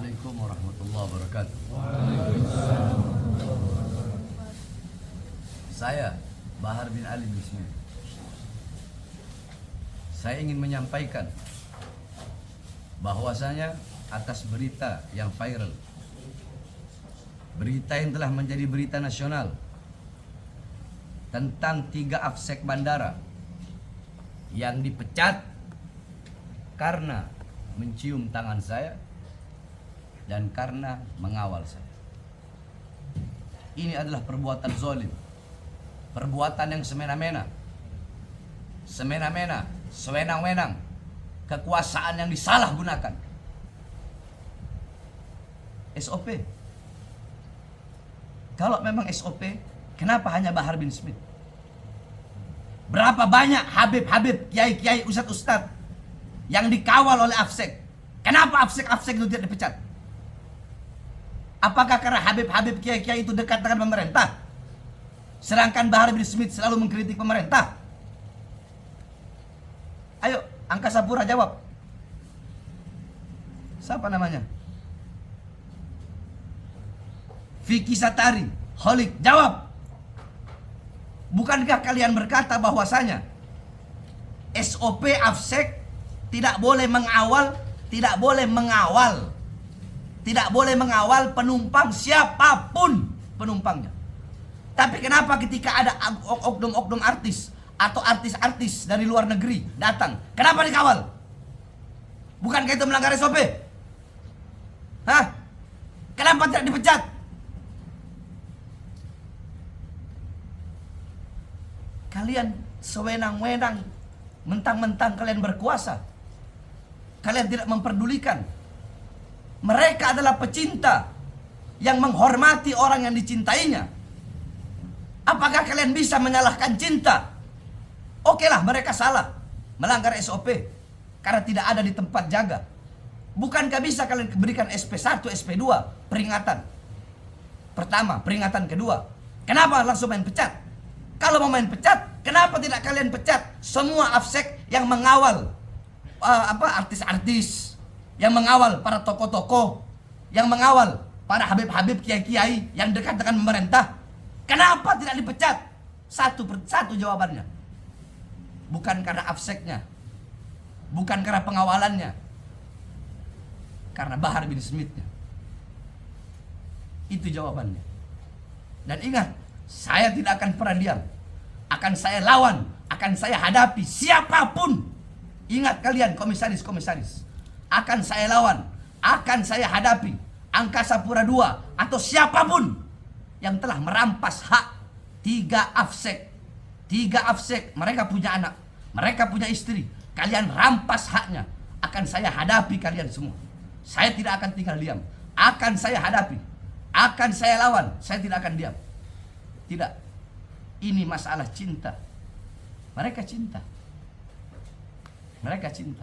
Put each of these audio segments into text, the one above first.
Assalamualaikum warahmatullahi wabarakatuh. Saya Bahar bin Ali bin Smith. Saya ingin menyampaikan bahwasanya atas berita yang viral, berita yang telah menjadi berita nasional tentang 3 afsek bandara yang dipecat karena mencium tangan saya dan karena mengawal saya. Ini adalah perbuatan zalim, perbuatan yang semena-mena, sewenang-wenang, kekuasaan yang disalahgunakan. SOP. Kalau memang SOP, kenapa hanya Bahar bin Smith? Berapa banyak Habib-Habib, Kiai-Kiai, Ustadz-Ustadz yang dikawal oleh Afsek? Kenapa Afsek itu tidak dipecat? Apakah karena Habib-Habib, Kiai-Kiai itu dekat dengan pemerintah, sedangkan Bahar bin Smith selalu mengkritik pemerintah? Ayo, Angkasa Pura jawab. Siapa namanya? Vicky Satari, Holik, jawab. Bukankah kalian berkata bahwasanya SOP Afsek tidak boleh mengawal penumpang siapapun penumpangnya. Tapi kenapa ketika ada oknum-oknum artis atau artis-artis dari luar negeri datang, kenapa dikawal? Bukankah itu melanggar SOP? Hah? Kenapa tidak dipecat? Kalian sewenang-wenang, mentang-mentang kalian berkuasa, kalian tidak memperdulikan. Mereka adalah pecinta yang menghormati orang yang dicintainya. Apakah kalian bisa menyalahkan cinta? Okelah, mereka salah, melanggar SOP karena tidak ada di tempat jaga. Bukankah bisa kalian berikan SP1, SP2 peringatan pertama, peringatan kedua? Kenapa langsung main pecat? Kalau mau main pecat, kenapa tidak kalian pecat semua Afsek yang mengawal artis-artis, yang mengawal para tokoh-tokoh, yang mengawal para Habib-Habib, Kiai-Kiai yang dekat dengan pemerintah? Kenapa tidak dipecat? Satu jawabannya. Bukan karena Afseknya, bukan karena pengawalannya, karena Bahar bin Smithnya. Itu jawabannya. Dan ingat, saya tidak akan pernah diam. Akan saya lawan, akan saya hadapi siapapun. Ingat kalian komisaris-komisaris. Akan saya lawan, akan saya hadapi Angkasa Pura II atau siapapun yang telah merampas hak 3 Afsek. 3 Afsek, mereka punya anak, mereka punya istri. Kalian rampas haknya. Akan saya hadapi kalian semua. Saya tidak akan tinggal diam. Akan saya hadapi, akan saya lawan. Saya tidak akan diam. Tidak. Ini masalah cinta. Mereka cinta. Mereka cinta.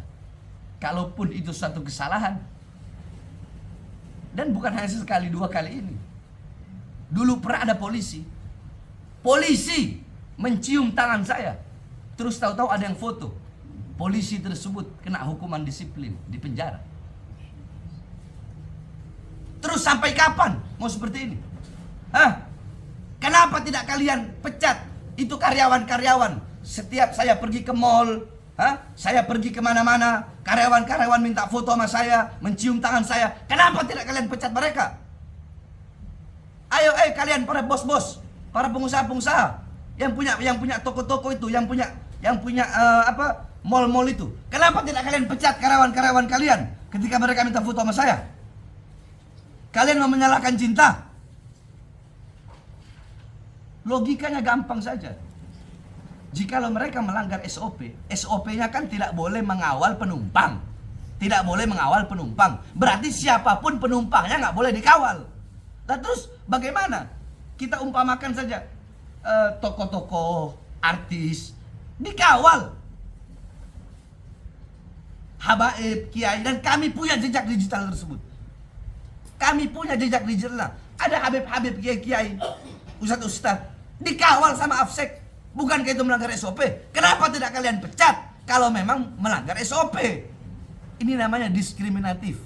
Kalaupun itu suatu kesalahan, dan bukan hanya sekali 2 kali ini. Dulu pernah ada polisi mencium tangan saya. Terus tahu-tahu ada yang foto. Polisi tersebut kena hukuman disiplin di penjara. Terus sampai kapan mau seperti ini? Hah? Kenapa tidak kalian pecat itu karyawan-karyawan? Setiap saya pergi ke mall, saya pergi kemana-mana, karyawan-karyawan minta foto sama saya, mencium tangan saya. Kenapa tidak kalian pecat mereka? Ayo, kalian para bos-bos, para pengusaha-pengusaha yang punya toko-toko itu, yang punya mall-mall itu. Kenapa tidak kalian pecat karyawan-karyawan kalian ketika mereka minta foto sama saya? Kalian mau menyalahkan cinta? Logikanya gampang saja. Jikalau mereka melanggar SOP, SOP-nya kan tidak boleh mengawal penumpang. Tidak boleh mengawal penumpang. Berarti siapapun penumpangnya nggak boleh dikawal. Nah terus bagaimana? Kita umpamakan saja tokoh-tokoh, artis dikawal. Habaib, Kiai, dan kami punya jejak digital tersebut. Kami punya jejak digital. Ada Habib-Habib, Kiai-Kiai, Ustadz-Ustadz dikawal sama Afsek. Bukankah itu melanggar SOP? Kenapa tidak kalian pecat kalau memang melanggar SOP? Ini namanya diskriminatif.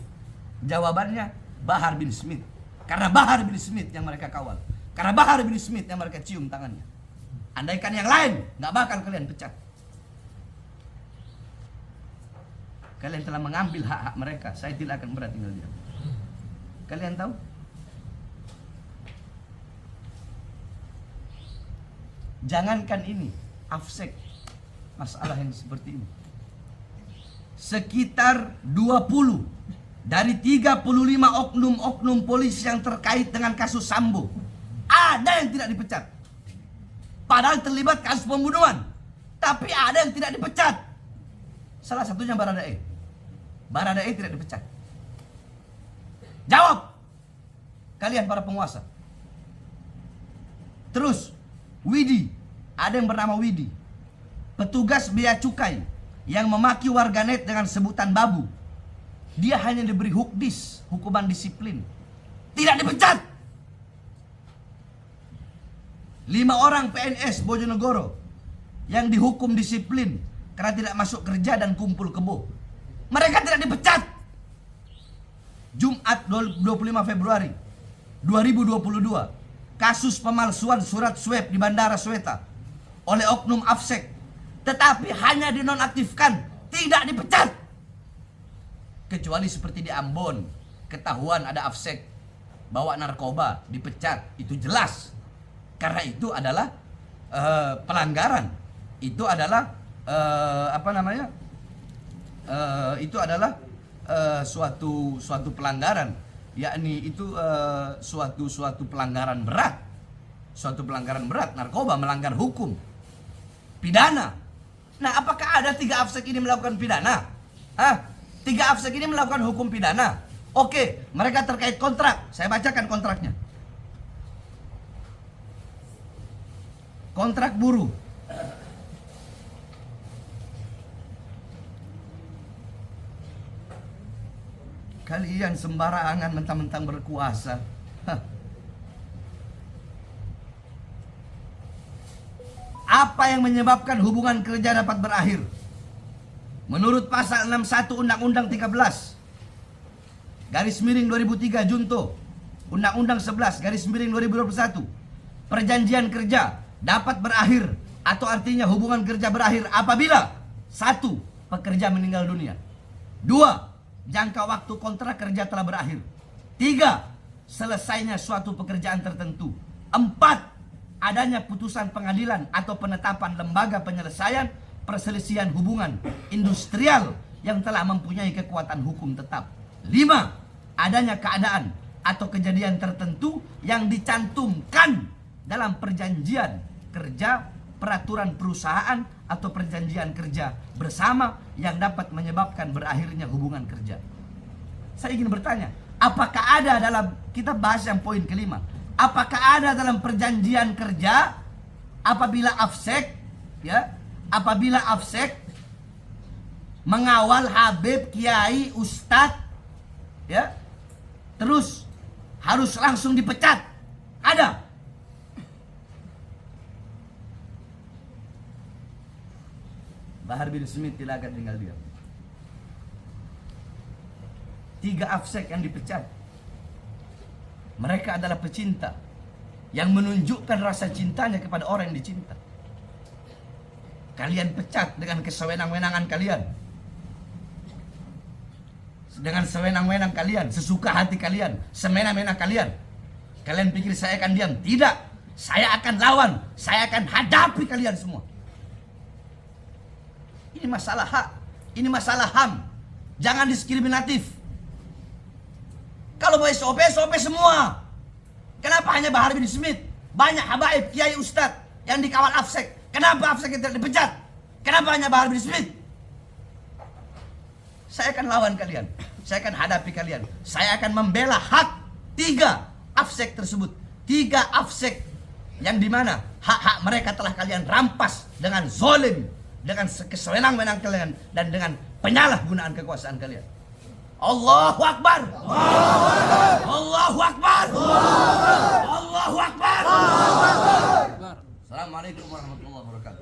Jawabannya Bahar bin Smith. Karena Bahar bin Smith yang mereka kawal. Karena Bahar bin Smith yang mereka cium tangannya. Andaikan yang lain, nggak bakal kalian pecat. Kalian telah mengambil hak-hak mereka. Saya tidak akan pernah tinggal diam. Kalian tahu? Jangankan ini, AFSEK, masalah yang seperti ini. Sekitar 20 dari 35 oknum-oknum polisi yang terkait dengan kasus Sambo, ada yang tidak dipecat. Padahal terlibat kasus pembunuhan, tapi ada yang tidak dipecat. Salah satunya Baradae. Baradae tidak dipecat. Jawab kalian para penguasa. Terus Widi, ada yang bernama Widi, petugas bea cukai yang memaki warganet dengan sebutan babu. Dia hanya diberi hukdis, hukuman disiplin, tidak dipecat. 5 orang PNS Bojonegoro yang dihukum disiplin karena tidak masuk kerja dan kumpul kebo, mereka tidak dipecat. Jumat 25 Februari 2022, kasus pemalsuan surat swab di Bandara Sweta oleh oknum AFSEK, tetapi hanya dinonaktifkan, tidak dipecat. Kecuali seperti di Ambon, ketahuan ada AFSEK bawa narkoba, dipecat, itu jelas. Karena itu adalah pelanggaran. Itu adalah itu adalah suatu pelanggaran, yakni itu suatu pelanggaran berat. Suatu pelanggaran berat, narkoba, melanggar hukum pidana. Nah, apakah ada 3 AFSEK ini melakukan pidana? 3 AFSEK ini melakukan hukum pidana. Oke, mereka terkait kontrak. Saya bacakan kontraknya. Kontrak buruh. Kalian sembarangan mentang-mentang berkuasa. Apa yang menyebabkan hubungan kerja dapat berakhir? Menurut pasal 61 Undang-Undang 13 garis miring 2003 Junto, Undang-Undang 11 garis miring 2021, perjanjian kerja dapat berakhir atau artinya hubungan kerja berakhir apabila 1. Pekerja meninggal dunia, 2. Jangka waktu kontrak kerja telah berakhir, 3. Selesainya suatu pekerjaan tertentu, 4. Adanya putusan pengadilan atau penetapan lembaga penyelesaian perselisihan hubungan industrial yang telah mempunyai kekuatan hukum tetap, 5. Adanya keadaan atau kejadian tertentu yang dicantumkan dalam perjanjian kerja, peraturan perusahaan atau perjanjian kerja bersama yang dapat menyebabkan berakhirnya hubungan kerja. Saya ingin bertanya, apakah ada dalam, kita bahas yang poin kelima, apakah ada dalam perjanjian kerja apabila AFSEK mengawal Habib, Kiai, Ustadz, terus harus langsung dipecat? Ada? Bahar bin Smith tidak akan tinggal diam. 3 AFSEK yang dipecat, mereka adalah pecinta yang menunjukkan rasa cintanya kepada orang yang dicinta. Kalian pecat dengan kesewenang-wenangan kalian, dengan sewenang-wenang kalian, sesuka hati kalian, semena-mena kalian. Kalian pikir saya akan diam? Tidak. Saya akan lawan, saya akan hadapi kalian semua. Ini masalah hak, ini masalah HAM. Jangan diskriminatif. Kalau mau SOP, SOP semua. Kenapa hanya Bahar bin Smith? Banyak habaib, kiai, ustadz yang dikawal AFSEK. Kenapa AFSEK tidak dipecat? Kenapa hanya Bahar bin Smith? Saya akan lawan kalian. Saya akan hadapi kalian. Saya akan membela hak 3 AFSEK tersebut. 3 AFSEK yang dimana hak-hak mereka telah kalian rampas dengan zolim, dengan kesewenang-wenang kalian, dan dengan penyalahgunaan kekuasaan kalian. Allahu Akbar. Allahu Akbar. Allahu Akbar. Assalamualaikum warahmatullahi wabarakatuh.